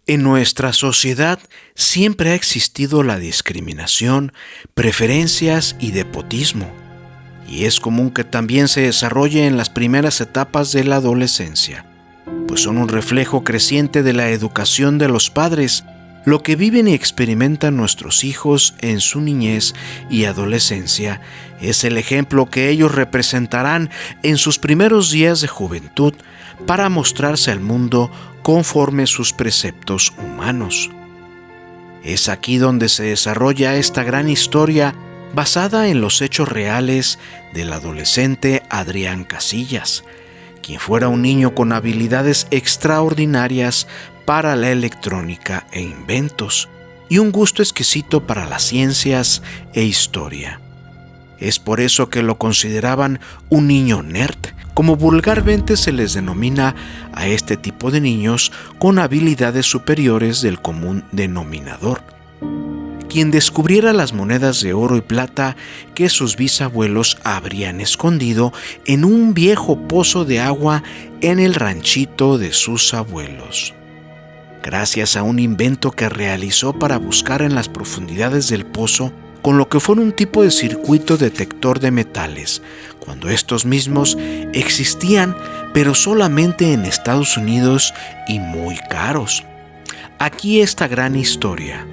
En nuestra sociedad siempre ha existido la discriminación, preferencias y despotismo, y es común que también se desarrolle en las primeras etapas de la adolescencia, pues son un reflejo creciente de la educación de los padres, lo que viven y experimentan nuestros hijos en su niñez y adolescencia es el ejemplo que ellos representarán en sus primeros días de juventud para mostrarse al mundo conforme sus preceptos humanos. Es aquí donde se desarrolla esta gran historia basada en los hechos reales del adolescente Adrián Casillas, quien fuera un niño con habilidades extraordinarias para la electrónica e inventos, y un gusto exquisito para las ciencias e historia. Es por eso que lo consideraban un niño nerd, como vulgarmente se les denomina a este tipo de niños con habilidades superiores del común denominador. Quien descubriera las monedas de oro y plata que sus bisabuelos habrían escondido en un viejo pozo de agua en el ranchito de sus abuelos. Gracias a un invento que realizó para buscar en las profundidades del pozo, con lo que fue un tipo de circuito detector de metales, cuando estos mismos existían, pero solamente en Estados Unidos y muy caros. Aquí esta gran historia.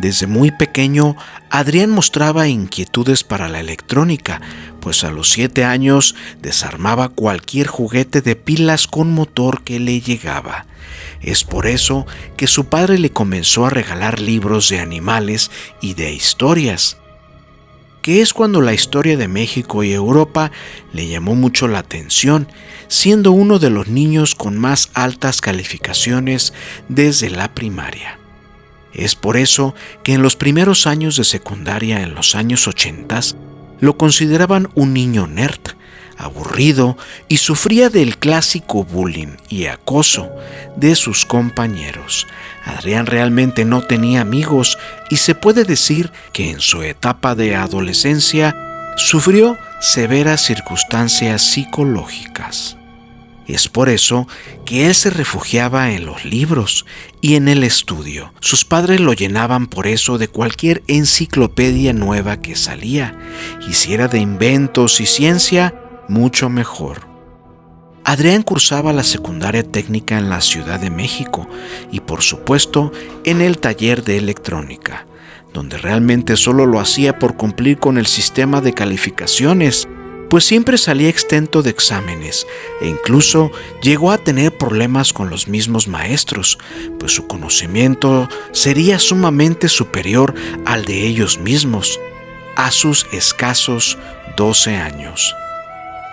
Desde muy pequeño, Adrián mostraba inquietudes para la electrónica, pues a los 7 años desarmaba cualquier juguete de pilas con motor que le llegaba. Es por eso que su padre le comenzó a regalar libros de animales y de historias, que es cuando la historia de México y Europa le llamó mucho la atención, siendo uno de los niños con más altas calificaciones desde la primaria. Es por eso que en los primeros años de secundaria, en los años 80, lo consideraban un niño nerd, aburrido y sufría del clásico bullying y acoso de sus compañeros. Adrián realmente no tenía amigos y se puede decir que en su etapa de adolescencia sufrió severas circunstancias psicológicas. Es por eso que él se refugiaba en los libros y en el estudio. Sus padres lo llenaban por eso de cualquier enciclopedia nueva que salía, y si era de inventos y ciencia, mucho mejor. Adrián cursaba la secundaria técnica en la Ciudad de México y por supuesto en el taller de electrónica, donde realmente solo lo hacía por cumplir con el sistema de calificaciones, pues siempre salía exento de exámenes e incluso llegó a tener problemas con los mismos maestros, pues su conocimiento sería sumamente superior al de ellos mismos, a sus escasos 12 años.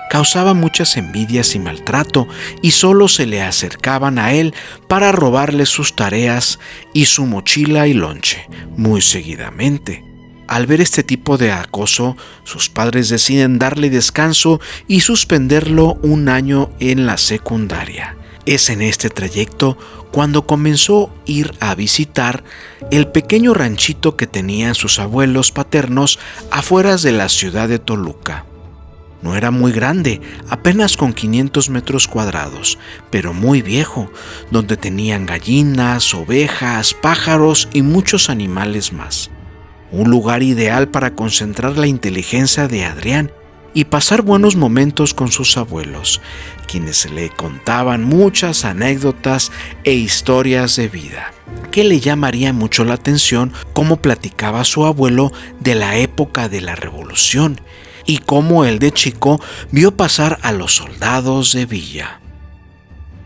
Causaba muchas envidias y maltrato y solo se le acercaban a él para robarle sus tareas y su mochila y lonche muy seguidamente. Al ver este tipo de acoso, sus padres deciden darle descanso y suspenderlo un año en la secundaria. Es en este trayecto cuando comenzó a ir a visitar el pequeño ranchito que tenían sus abuelos paternos afueras de la ciudad de Toluca. No era muy grande, apenas con 500 metros cuadrados, pero muy viejo, donde tenían gallinas, ovejas, pájaros y muchos animales más. Un lugar ideal para concentrar la inteligencia de Adrián y pasar buenos momentos con sus abuelos, quienes le contaban muchas anécdotas e historias de vida, que le llamaría mucho la atención cómo platicaba su abuelo de la época de la Revolución y cómo él de chico vio pasar a los soldados de Villa.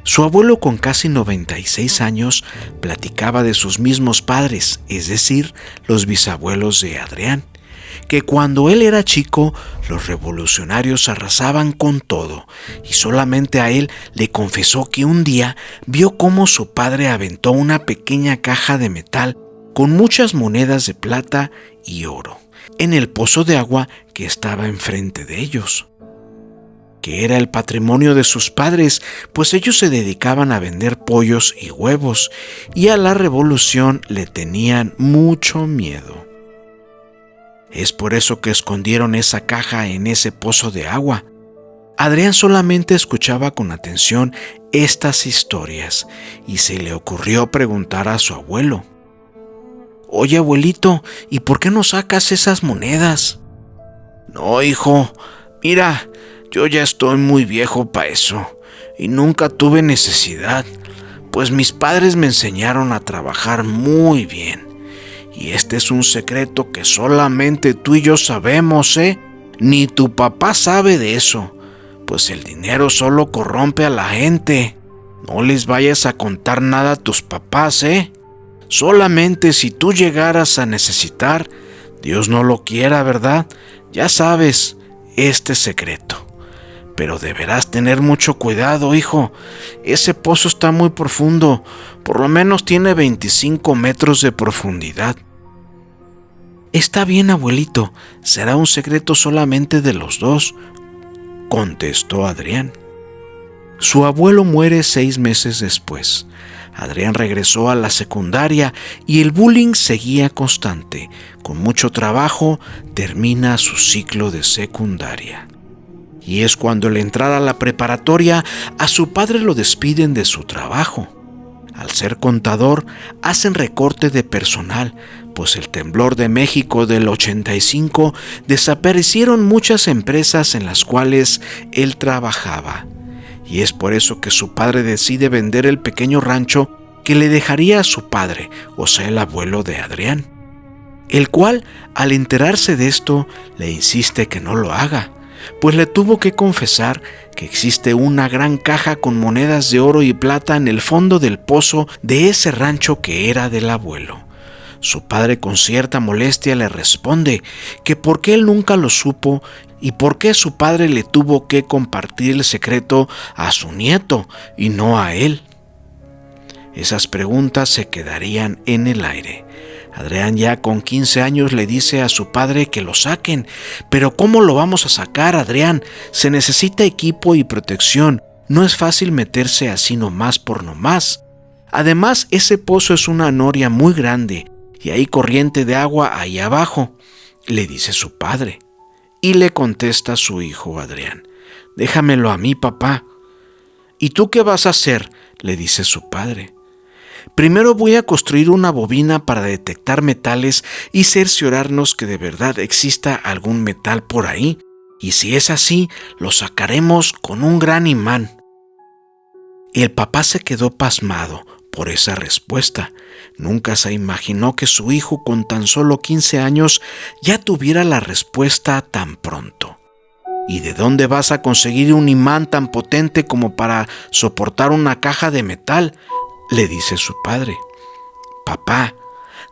Su abuelo, con casi 96 años, platicaba de sus mismos padres, es decir, los bisabuelos de Adrián, que cuando él era chico, los revolucionarios arrasaban con todo, y solamente a él le confesó que un día vio cómo su padre aventó una pequeña caja de metal con muchas monedas de plata y oro, en el pozo de agua que estaba enfrente de ellos, que era el patrimonio de sus padres, pues ellos se dedicaban a vender pollos y huevos, y a la revolución le tenían mucho miedo. Es por eso que escondieron esa caja en ese pozo de agua. Adrián solamente escuchaba con atención estas historias, y se le ocurrió preguntar a su abuelo: «Oye, abuelito, ¿y por qué no sacas esas monedas?» «No, hijo, mira, yo ya estoy muy viejo para eso, y nunca tuve necesidad, pues mis padres me enseñaron a trabajar muy bien. Y este es un secreto que solamente tú y yo sabemos, Ni tu papá sabe de eso, pues el dinero solo corrompe a la gente. No les vayas a contar nada a tus papás, Solamente si tú llegaras a necesitar, Dios no lo quiera, ¿verdad? Ya sabes, este secreto. Pero deberás tener mucho cuidado, hijo. Ese pozo está muy profundo, por lo menos tiene 25 metros de profundidad». «Está bien, abuelito, será un secreto solamente de los dos», contestó Adrián. Su abuelo muere 6 meses después. Adrián regresó a la secundaria y el bullying seguía constante. Con mucho trabajo termina su ciclo de secundaria. Y es cuando al entrar a la preparatoria, a su padre lo despiden de su trabajo. Al ser contador, hacen recorte de personal, pues el temblor de México del 85 desaparecieron muchas empresas en las cuales él trabajaba. Y es por eso que su padre decide vender el pequeño rancho que le dejaría a su padre, o sea, el abuelo de Adrián, el cual, al enterarse de esto, le insiste que no lo haga, pues le tuvo que confesar que existe una gran caja con monedas de oro y plata en el fondo del pozo de ese rancho que era del abuelo. Su padre, con cierta molestia, le responde que por qué él nunca lo supo y por qué su padre le tuvo que compartir el secreto a su nieto y no a él. Esas preguntas se quedarían en el aire. Adrián, ya con 15 años, le dice a su padre que lo saquen. «¿Pero cómo lo vamos a sacar, Adrián? Se necesita equipo y protección. No es fácil meterse así nomás por nomás. Además, ese pozo es una noria muy grande y hay corriente de agua ahí abajo», le dice su padre. Y le contesta su hijo Adrián: «Déjamelo a mí, papá». «¿Y tú qué vas a hacer?», le dice su padre. «Primero voy a construir una bobina para detectar metales y cerciorarnos que de verdad exista algún metal por ahí, y si es así, lo sacaremos con un gran imán». El papá se quedó pasmado por esa respuesta. Nunca se imaginó que su hijo, con tan solo 15 años, ya tuviera la respuesta tan pronto. «¿Y de dónde vas a conseguir un imán tan potente como para soportar una caja de metal?», le dice su padre. «Papá,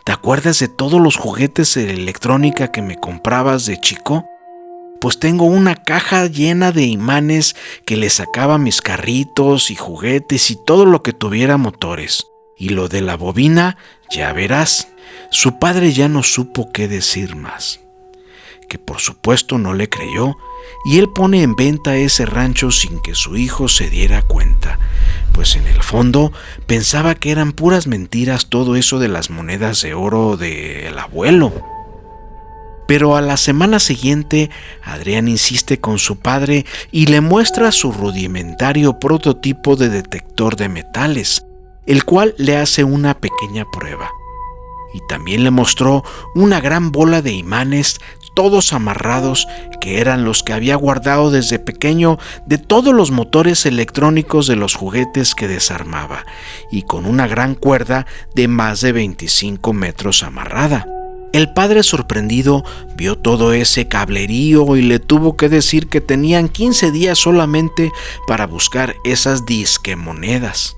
¿te acuerdas de todos los juguetes de electrónica que me comprabas de chico? Pues tengo una caja llena de imanes que le sacaba a mis carritos y juguetes y todo lo que tuviera motores. Y lo de la bobina, ya verás». Su padre ya no supo qué decir más, que por supuesto no le creyó, y él pone en venta ese rancho sin que su hijo se diera cuenta, pues en el fondo pensaba que eran puras mentiras todo eso de las monedas de oro del abuelo. Pero a la semana siguiente, Adrián insiste con su padre y le muestra su rudimentario prototipo de detector de metales, el cual le hace una pequeña prueba. Y también le mostró una gran bola de imanes, todos amarrados, que eran los que había guardado desde pequeño de todos los motores electrónicos de los juguetes que desarmaba, y con una gran cuerda de más de 25 metros amarrada. El padre, sorprendido, vio todo ese cablerío y le tuvo que decir que tenían 15 días solamente para buscar esas disquemonedas,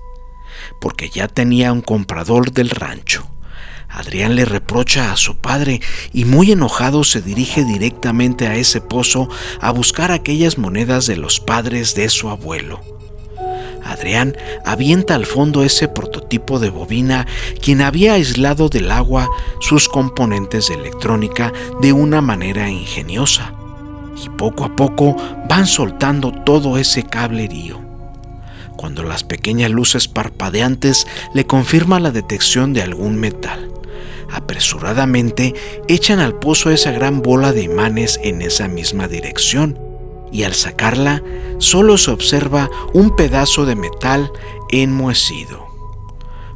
porque ya tenía un comprador del rancho. Adrián le reprocha a su padre y, muy enojado, se dirige directamente a ese pozo a buscar aquellas monedas de los padres de su abuelo. Adrián avienta al fondo ese prototipo de bobina, quien había aislado del agua sus componentes de electrónica de una manera ingeniosa, y poco a poco van soltando todo ese cablerío. Cuando las pequeñas luces parpadeantes le confirman la detección de algún metal, apresuradamente echan al pozo esa gran bola de imanes en esa misma dirección, y al sacarla solo se observa un pedazo de metal enmohecido.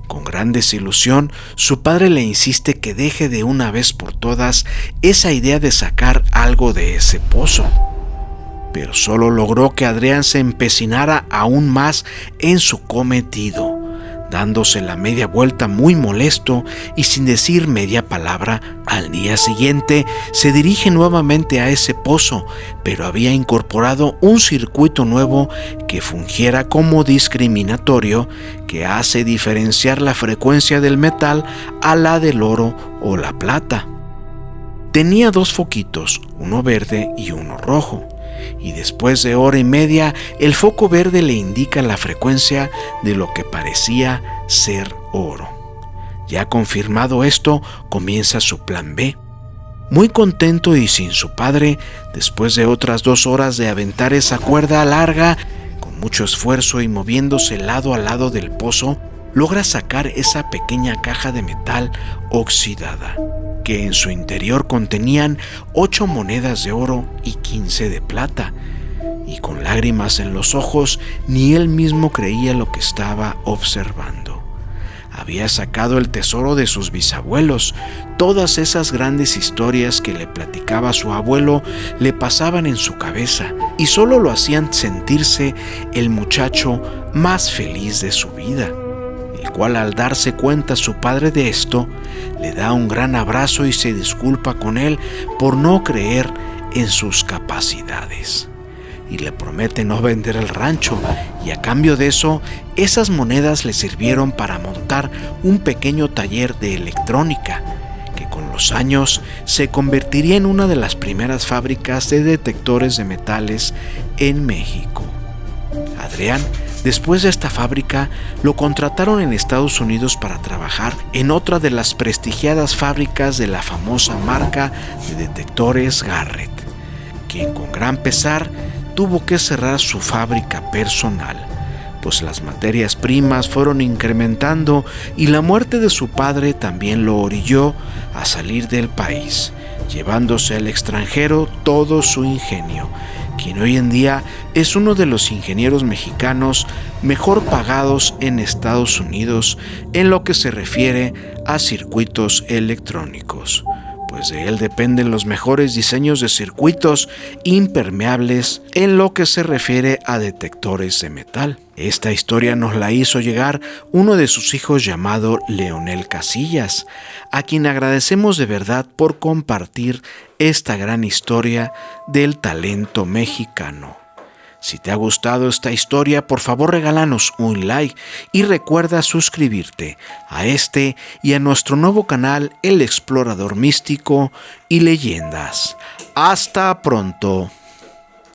Con gran desilusión, su padre le insiste que deje de una vez por todas esa idea de sacar algo de ese pozo. Pero solo logró que Adrián se empecinara aún más en su cometido, dándose la media vuelta muy molesto y sin decir media palabra. Al día siguiente se dirige nuevamente a ese pozo, pero había incorporado un circuito nuevo que fungiera como discriminatorio, que hace diferenciar la frecuencia del metal a la del oro o la plata. Tenía 2 foquitos, uno verde y uno rojo, y después de hora y media el foco verde le indica la frecuencia de lo que parecía ser oro. Ya confirmado esto, comienza su plan B. Muy contento y sin su padre, después de otras 2 horas de aventar esa cuerda larga, con mucho esfuerzo y moviéndose lado a lado del pozo, logra sacar esa pequeña caja de metal oxidada, que en su interior contenían 8 monedas de oro y 15 de plata, y con lágrimas en los ojos ni él mismo creía lo que estaba observando. Había sacado el tesoro de sus bisabuelos. Todas esas grandes historias que le platicaba su abuelo le pasaban en su cabeza y solo lo hacían sentirse el muchacho más feliz de su vida, el cual, al darse cuenta su padre de esto, le da un gran abrazo y se disculpa con él por no creer en sus capacidades, y le promete no vender el rancho, y a cambio de eso, esas monedas le sirvieron para montar un pequeño taller de electrónica, que con los años se convertiría en una de las primeras fábricas de detectores de metales en México. Adrián, después de esta fábrica, lo contrataron en Estados Unidos para trabajar en otra de las prestigiadas fábricas de la famosa marca de detectores Garrett, quien con gran pesar tuvo que cerrar su fábrica personal, pues las materias primas fueron incrementando y la muerte de su padre también lo orilló a salir del país, llevándose al extranjero todo su ingenio, quien hoy en día es uno de los ingenieros mexicanos mejor pagados en Estados Unidos en lo que se refiere a circuitos electrónicos, pues de él dependen los mejores diseños de circuitos impermeables en lo que se refiere a detectores de metal. Esta historia nos la hizo llegar uno de sus hijos llamado Leonel Casillas, a quien agradecemos de verdad por compartir esta gran historia del talento mexicano. Si te ha gustado esta historia, por favor regálanos un like y recuerda suscribirte a este y a nuestro nuevo canal El Explorador Místico y Leyendas. ¡Hasta pronto!